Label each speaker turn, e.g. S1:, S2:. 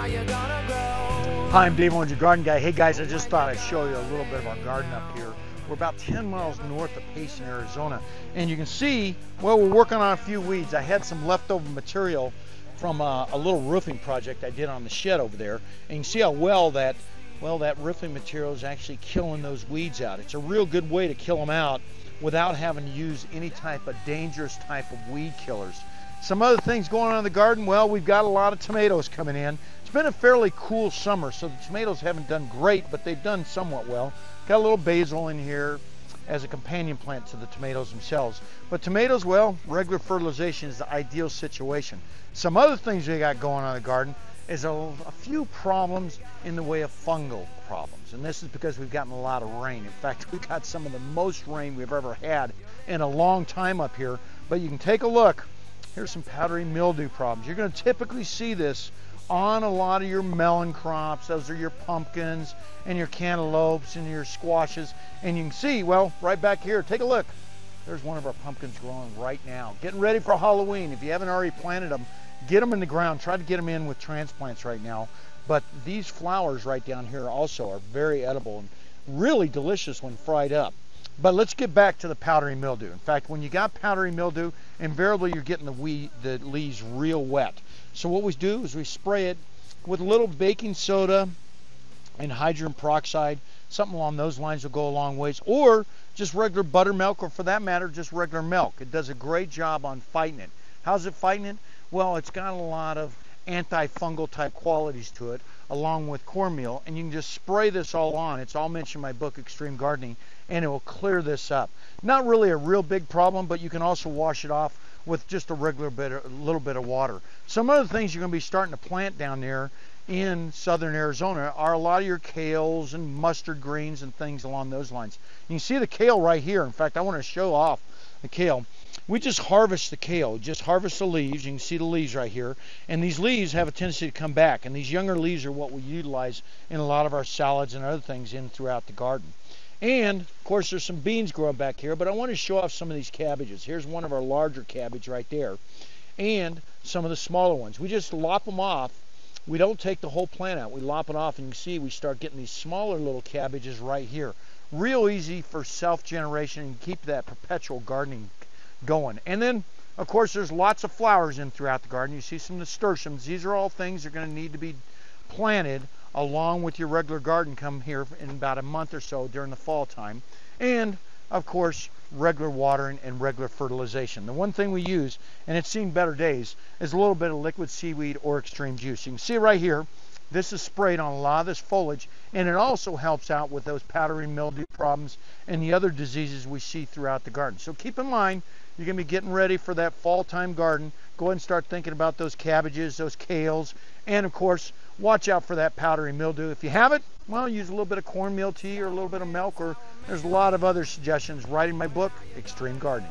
S1: Hi, I'm Dave Owens, your garden guy. Hey guys, I just thought I'd show you a little bit of our garden up here. We're about 10 miles north of Payson, Arizona. And you can see, well, we're working on a few weeds. I had some leftover material from a little roofing project I did on the shed over there. And you can see how well that roofing material is actually killing those weeds out. It's a real good way to kill them out without having to use any type of dangerous type of weed killers. Some other things going on in the garden, well, we've got a lot of tomatoes coming in. It's been a fairly cool summer, so the tomatoes haven't done great, but they've done somewhat well. Got a little basil in here as a companion plant to the tomatoes themselves. But tomatoes, well, regular fertilization is the ideal situation. Some other things we got going on in the garden is a few problems in the way of fungal problems. And this is because we've gotten a lot of rain. In fact, we've got some of the most rain we've ever had in a long time up here. But you can take a look. Here's some powdery mildew problems. You're going to typically see this on a lot of your melon crops. Those are your pumpkins and your cantaloupes and your squashes. And you can see, well, right back here, take a look. There's one of our pumpkins growing right now. Getting ready for Halloween. If you haven't already planted them, get them in the ground. Try to get them in with transplants right now. But these flowers right down here also are very edible and really delicious when fried up. But let's get back to the powdery mildew. In fact, when you got powdery mildew, invariably you're getting the leaves real wet. So what we do is we spray it with a little baking soda and hydrogen peroxide. Something along those lines will go a long ways. Or just regular buttermilk, or for that matter, just regular milk. It does a great job on fighting it. How's it fighting it? Well, it's got a lot of antifungal type qualities to it, along with cornmeal, and you can just spray this all on. It's all mentioned in my book, Extreme Gardening, and it will clear this up. Not really a real big problem, but you can also wash it off with just a little bit of water. Some other things you're going to be starting to plant down there in southern Arizona are a lot of your kales and mustard greens and things along those lines. You can see the kale right here. In fact, I want to show off the kale. We just harvest the kale, just harvest the leaves. You can see the leaves right here. And these leaves have a tendency to come back. And these younger leaves are what we utilize in a lot of our salads and other things in throughout the garden. And, of course, there's some beans growing back here, but I want to show off some of these cabbages. Here's one of our larger cabbage right there. And some of the smaller ones. We just lop them off. We don't take the whole plant out. We lop it off, and you can see we start getting these smaller little cabbages right here. Real easy for self-generation and keep that perpetual gardening going. And then, of course, there's lots of flowers in throughout the garden. You see some nasturtiums. These are all things that are going to need to be planted along with your regular garden come here in about a month or so during the fall time. And, of course, regular watering and regular fertilization. The one thing we use, and it's seen better days, is a little bit of liquid seaweed or extreme juice. You can see right here, this is sprayed on a lot of this foliage, and it also helps out with those powdery mildew problems and the other diseases we see throughout the garden. So keep in mind, you're going to be getting ready for that fall time garden. Go ahead and start thinking about those cabbages, those kales, and of course, watch out for that powdery mildew. If you have it, well, use a little bit of cornmeal tea or a little bit of milk, or there's a lot of other suggestions right in my book, Extreme Gardening.